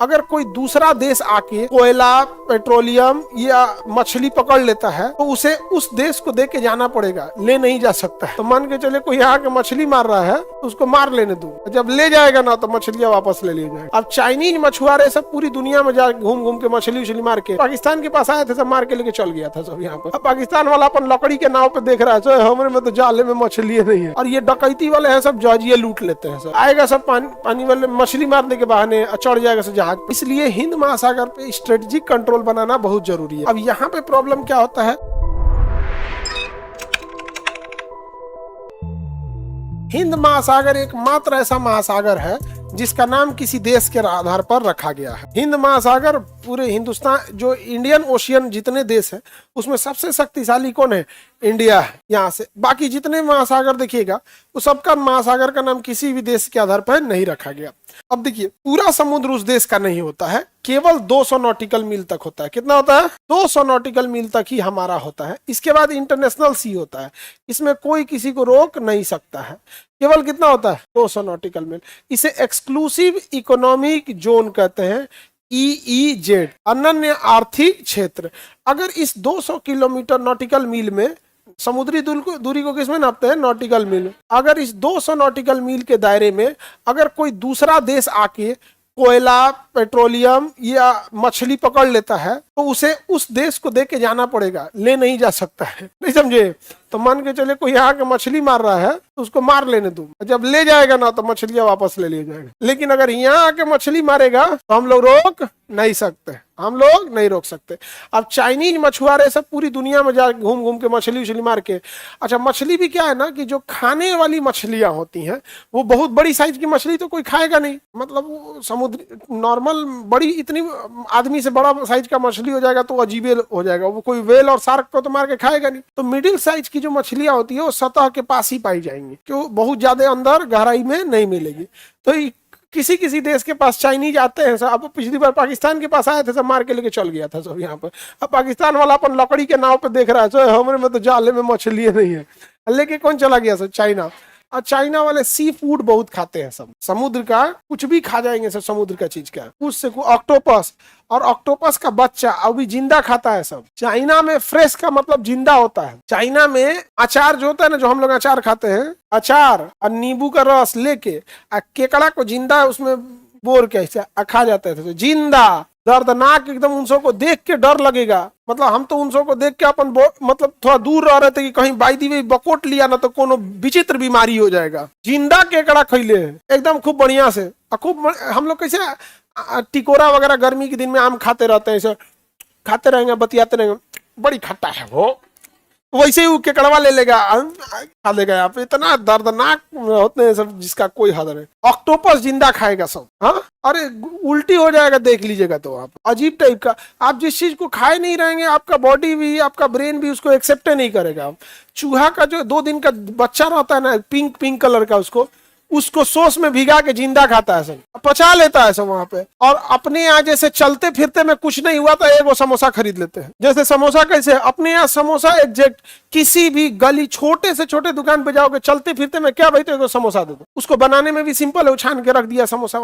अगर कोई दूसरा देश आके कोयला, पेट्रोलियम या मछली पकड़ लेता है तो उसे उस देश को दे के जाना पड़ेगा, ले नहीं जा सकता है। तो मान के चले कोई यहाँ के मछली मार रहा है तो उसको मार लेने दो, जब ले जाएगा ना तो मछलियां वापस ले जाएगा। अब चाइनीज मछुआरे सब पूरी दुनिया में जा घूम घूम के मछली उछली मार के पाकिस्तान के पास आए थे, सब मार के लेके चल गया था सब यहाँ पर। अब पाकिस्तान वाला अपन लकड़ी के नाव पे देख रहा है, हमारे में तो जाले में मछली नहीं है। और ये डकैती वाले हैं सब, जहाजिए लूट लेते हैं सब। आएगा सब पानी वाले मछली मारने के बहाने चढ़ जाएगा सब जहाज। इसलिए हिंद महासागर पे स्ट्रेटेजिक कंट्रोल बनाना बहुत जरूरी है। अब यहाँ पे प्रॉब्लम क्या होता है, हिंद महासागर एकमात्र ऐसा महासागर है जिसका नाम किसी देश के आधार पर रखा गया है। हिंद महासागर पूरे हिंदुस्तान, जो इंडियन ओशियन जितने देश हैं उसमें सबसे शक्तिशाली कौन है? इंडिया है। यहाँ से बाकी जितने महासागर देखिएगा वो सबका महासागर का नाम किसी भी देश के आधार पर नहीं रखा गया। अब देखिए, पूरा समुद्र उस देश का नहीं होता है, केवल 200 नॉटिकल मील तक होता है। कितना होता है? 200 नॉटिकल मील तक ही हमारा होता है। इसके बाद इंटरनेशनल सी होता है, इसमें कोई किसी को रोक नहीं सकता है। केवल कितना होता है? 200 नॉटिकल मील। इसे एक्सक्लूसिव इकोनॉमिक जोन कहते हैं, EEZ, अनन्य आर्थिक क्षेत्र। अगर इस 200 किलोमीटर नॉटिकल मील में, समुद्री दूरी को किसमें नापते हैं? नॉटिकल मील। अगर इस 200 नॉटिकल मील के दायरे में अगर कोई दूसरा देश आके कोयला, पेट्रोलियम या मछली पकड़ लेता है तो उसे उस देश को दे के जाना पड़ेगा, ले नहीं जा सकता है। नहीं समझे? तो मान के चले कोई यहाँ के मछली मार रहा है तो उसको मार लेने दो, जब ले जाएगा ना तो मछलियां वापस ले जाएगा। लेकिन अगर यहाँ आके मछली मारेगा तो हम लोग रोक नहीं सकते, हम लोग नहीं रोक सकते। अब चाइनीज मछुआरे सब पूरी दुनिया में जा घूम घूम के मछली उछली मार के, अच्छा मछली भी क्या है ना कि जो खाने वाली मछलियां होती हैं वो बहुत बड़ी साइज की मछली तो कोई खाएगा नहीं। मतलब वो समुद्री नॉर्मल बड़ी, इतनी आदमी से बड़ा साइज का मछली हो जाएगा तो अजीबे हो जाएगा, वो कोई वेल और शार्क को तो मार के खाएगा नहीं। तो मिडिल साइज की जो मछलियां होती है वो सतह के पास ही पाई जाएंगी, क्यों? बहुत ज्यादा अंदर गहराई में नहीं मिलेगी। तो किसी किसी देश के पास चाइनीज आते हैं सब। अब पिछली बार पाकिस्तान के पास आए थे, सब मार के लेके चल गया था सब यहाँ पर। अब पाकिस्तान वाला अपन लकड़ी के नाव पे देख रहा है, हमारे में तो जाले में मछली नहीं है। लेके कौन चला गया सब? चाइना। और चाइना वाले सी फूड बहुत खाते हैं सब, समुद्र का कुछ भी खा जाएंगे सब, समुद्र का चीज का, कुछ से ऑक्टोपस, और ऑक्टोपस का बच्चा अभी जिंदा खाता है सब। चाइना में फ्रेश का मतलब जिंदा होता है। चाइना में अचार जो होता है ना, जो हम लोग अचार खाते हैं, अचार और नींबू का रस लेके केकड़ा को जिंदा उसमें बोर के ऐसे खा जाते थे जिंदा। दर्दनाक एकदम, उन सबको देख के डर लगेगा। मतलब हम तो उन सबको देख के अपन मतलब थोड़ा दूर रह रहे थे कि कहीं बाई दी हुई बकोट लिया ना तो कोनो विचित्र बीमारी हो जाएगा। जिंदा केकड़ा खैले एकदम खूब बढ़िया से। खूब हम लोग कैसे टिकोरा वगैरह गर्मी के दिन में आम खाते रहते हैं, ऐसे खाते रहेंगे, बतियाते रहेंगे, बड़ी खट्टा है वो, वैसे ही केकड़वा ले लेगा, खा लेगा। यहाँ पे इतना दर्दनाक होते हैं सब जिसका कोई हद नहीं। ऑक्टोपस जिंदा खाएगा सब, हाँ, अरे उल्टी हो जाएगा देख लीजिएगा। तो आप अजीब टाइप का, आप जिस चीज को खाए नहीं रहेंगे आपका बॉडी भी, आपका ब्रेन भी उसको एक्सेप्ट नहीं करेगा। चूहा का जो 2 दिन का बच्चा रहता है ना, पिंक पिंक कलर का, उसको सॉस में भिगा के जिंदा खाता है सब, पचा लेता है सब वहां पे। और अपने यहाँ जैसे चलते फिरते में कुछ नहीं हुआ तो एक समोसा खरीद लेते हैं। जैसे समोसा कैसे, अपने यहाँ समोसा एग्जैक्ट किसी भी गली छोटे से छोटे दुकान पे जाओगे, चलते फिरते में क्या भाई तो समोसा दे दो। उसको बनाने में भी सिंपल है, छान के रख दिया समोसा।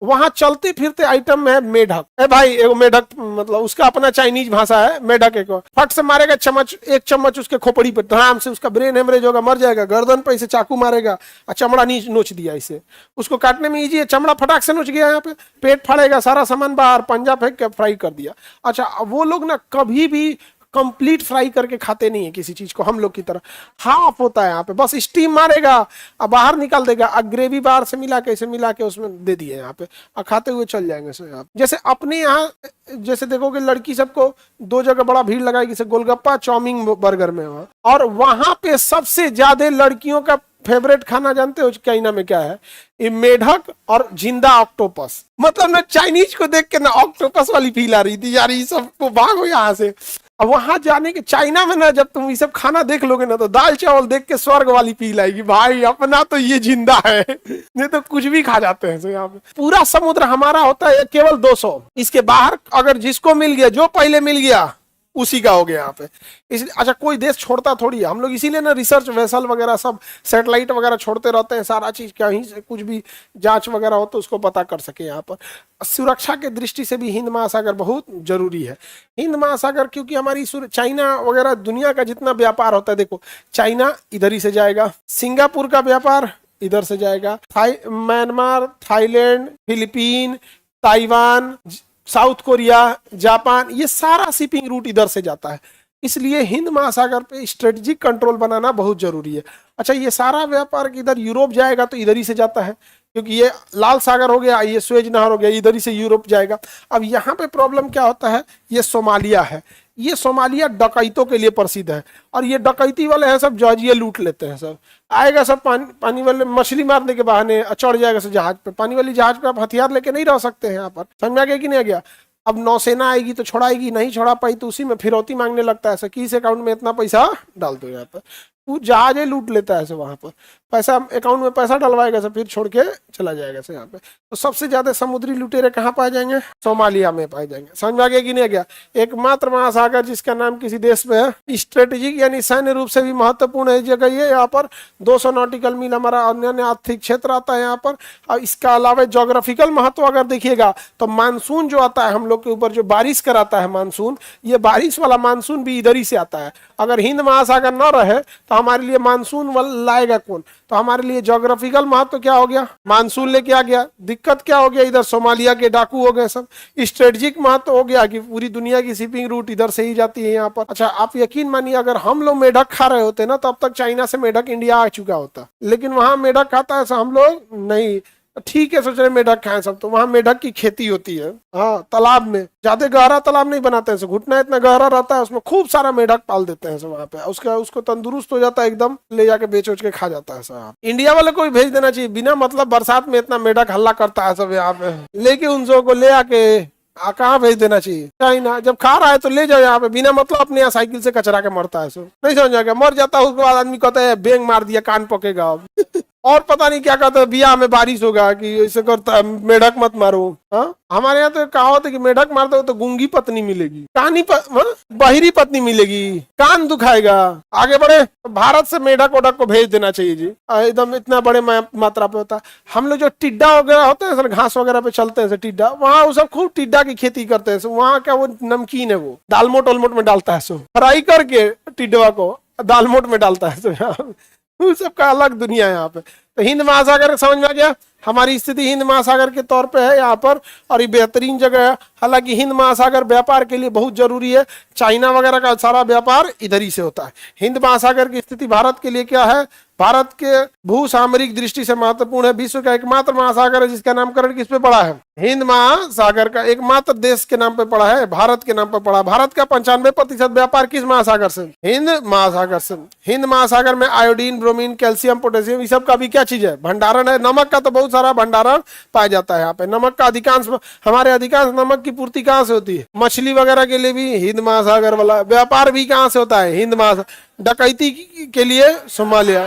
वहां चलते फिरते आइटम में है मेढक। ए भाई एगो मेढक, मतलब उसका अपना चाइनीज भाषा है मेढक। एक फट से मारेगा एक चम्मच उसके खोपड़ी पे, आराम से उसका ब्रेन हेमरेज होगा, मर जाएगा। गर्दन पे इसे चाकू मारेगा और चमड़ा नोच दिया इसे, उसको काटने में इजी है, चमड़ा फटाक से नोच गया, यहाँ पे पेट फाड़ेगा, सारा सामान बाहर, पंजा फेंक के फ्राई कर दिया। अच्छा वो लोग ना कभी भी कंप्लीट फ्राई करके खाते नहीं है किसी चीज को, हम लोग की तरह हाफ होता है यहाँ पे, बस स्टीम मारेगा और बाहर निकाल देगा, और ग्रेवी बाहर से मिला के उसमें दे दिए यहाँ पे, और खाते हुए चल जाएंगे सो यहाँ। जैसे अपने यहाँ जैसे देखोगे लड़की सबको 2 जगह बड़ा भीड़ लगाएगी, जैसे गोलगप्पा, चाउमीन, बर्गर में, और वहां पे सबसे ज्यादा लड़कियों का फेवरेट खाना जानते हो चाइना में क्या है? ये मेढक और जिंदा ऑक्टोपस। मतलब ना चाइनीज को देख के ना ऑक्टोपस वाली फील आ रही थी यार, ये सब को भागो यहाँ से। अब वहां जाने के चाइना में ना जब तुम ये सब खाना देख लोगे ना तो दाल चावल देख के स्वर्ग वाली फील आएगी। भाई अपना तो ये जिंदा है, नहीं तो कुछ भी खा जाते हैं। तो यहाँ पे पूरा समुद्र हमारा होता है केवल 200। इसके बाहर अगर जिसको मिल गया, जो पहले मिल गया उसी का हो गया यहाँ पे। इसलिए अच्छा कोई देश छोड़ता थोड़ी है, हम लोग इसीलिए ना रिसर्च वेसल वगैरह सब सैटेलाइट वगैरह छोड़ते रहते हैं, सारा चीज कहीं से कुछ भी जांच वगैरह हो तो उसको पता कर सके। यहाँ पर सुरक्षा के दृष्टि से भी हिंद महासागर बहुत जरूरी है। हिंद महासागर क्योंकि हमारी चाइना वगैरह दुनिया का जितना व्यापार होता है, देखो चाइना इधर ही से जाएगा, सिंगापुर का व्यापार इधर से जाएगा, Myanmar, Thailand, Philippine, Taiwan, south Korea, Japan, ये सारा शिपिंग रूट इधर से जाता है। इसलिए हिंद महासागर पे स्ट्रेटेजिक कंट्रोल बनाना बहुत जरूरी है। अच्छा ये सारा व्यापार इधर यूरोप जाएगा तो इधर ही से जाता है, क्योंकि ये लाल सागर हो गया, ये स्वेज नहर हो गया, इधर ही से यूरोप जाएगा। अब यहाँ पे प्रॉब्लम क्या होता है, ये सोमालिया है, ये सोमालिया डकैतों के लिए प्रसिद्ध है, और ये डकैती वाले हैं सब जॉर्जिया लूट लेते हैं सब। आएगा सब पानी वाले मछली मारने के बहाने चढ़ जाएगा सब जहाज पे, पानी वाली जहाज पे आप हथियार लेके नहीं रह सकते हैं यहाँ पर, समझ में आ गया कि नहीं आ गया। अब नौसेना आएगी तो छोड़ाएगी, नहीं छोड़ा पाई तो उसी में फिरौती मांगने लगता है, किस अकाउंट में इतना पैसा डाल दो यहाँ पर, वो जहाज ही लूट लेता है वहां पर, पैसा अकाउंट में पैसा डलवाएगा सब फिर छोड़ के चला जाएगा यहाँ पे। तो सबसे ज्यादा समुद्री लुटेरे कहाँ पाए जाएंगे, सोमालिया में पाए जाएंगे। समझ में आ गया कि नहीं आ गया। एकमात्र महासागर जिसका नाम किसी देश में है, स्ट्रेटेजिक यानी सैन्य रूप से भी महत्वपूर्ण है जगह ये, यहाँ पर 200 नॉटिकल मील हमारा अन्य आर्थिक क्षेत्र आता है यहाँ पर। और इसका अलावा जोग्राफिकल महत्व अगर देखिएगा तो मानसून जो आता है हम लोग के ऊपर, जो बारिश कराता है मानसून, ये बारिश वाला मानसून भी इधर ही से आता है। अगर हिंद महासागर न रहे तो हमारे लिए मानसून लाएगा कौन, तो हमारे लिए ज्योग्राफिकल महत्व क्या हो गया, मानसून लेके आ गया। दिक्कत क्या हो गया, इधर सोमालिया के डाकू हो गए सब। स्ट्रेटेजिक महत्व हो गया कि पूरी दुनिया की शिपिंग रूट इधर से ही जाती है यहाँ पर। अच्छा आप यकीन मानिए अगर हम लोग मेढक खा रहे होते ना, तब तक चाइना से मेढक इंडिया आ चुका होता, लेकिन वहां मेढक खाता है हम लोग नहीं। ठीक है सोच रहे मेढक खाएं सब, तो वहां मेढक की खेती होती है, हाँ तालाब में, ज्यादा गहरा तालाब नहीं बनाते हैं, घुटना इतना गहरा रहता है, उसमें खूब सारा मेढक पाल देते हैं वहां पे, उसको तंदुरुस्त हो जाता है एकदम, ले जाके बेच उच के खा जाता है सब। इंडिया वाले को भी भेज देना चाहिए, बिना मतलब बरसात में इतना मेढक हल्ला करता है सब यहाँ पे, लेके उन सबको को ले आके कहाँ भेज देना चाहिए, चाइना। जब खा रहा है तो ले जाओ यहाँ पे, बिना मतलब अपने यहाँ साइकिल से कचरा के मरता है सब, नहीं समझ आ गया, मर जाता है उसके बाद आदमी कहता है बेंग मार दिया कान पकेगा अब और पता नहीं क्या कहता है, बिया में बारिश होगा कि ऐसे करता है, मेढक मत मारो। हाँ हमारे यहाँ तो कहावत है कि मेढक मारते हो तो गूंगी पत्नी मिलेगी, बहिरी पत्नी मिलेगी, कान दुखाएगा। आगे बढ़े, भारत से मेढक ओढक को भेज देना चाहिए जी, एकदम इतना बड़े मात्रा पे होता है। हम लोग जो टिड्डा वगैरह होते हैं सर, घास वगैरह पे चलते हैं टिड्डा, वहाँ वो सब खूब टिड्डा की खेती करते हैं। वहाँ क्या वो नमकीन है, वो दालमोट वलमोट में डालता है, सो फ्राई करके टिड्डा को दालमोट में डालता है, उन सब का अलग दुनिया है यहाँ पे। तो हिंद महासागर समझ में आ गया, हमारी स्थिति हिंद महासागर के तौर पे है यहाँ पर, और ये बेहतरीन जगह है। हालांकि हिंद महासागर व्यापार के लिए बहुत जरूरी है, चाइना वगैरह का सारा व्यापार इधर ही से होता है। हिंद महासागर की स्थिति भारत के लिए क्या है, भारत के भू सामरिक दृष्टि से महत्वपूर्ण है। विश्व का एकमात्र महासागर है जिसका नामकरण किस पे पड़ा है, हिंद महासागर का एकमात्र देश के नाम पे पड़ा है, भारत के नाम पे पड़ा। भारत का 95% व्यापार किस महासागर से, हिंद महासागर से। हिंद महासागर में आयोडीन, ब्रोमीन, कैल्शियम, पोटेशियम, ये सब का भी क्या चीज है, भंडारण है। नमक का तो बहुत सारा भंडारण पाया जाता है यहाँ पे। नमक का अधिकांश, हमारे अधिकांश नमक की पूर्ति कहाँ से होती है, मछली वगैरह के लिए भी हिंद महासागर वाला। व्यापार भी कहाँ से होता है, हिंद महासागर। डकैती के लिए सोमालिया,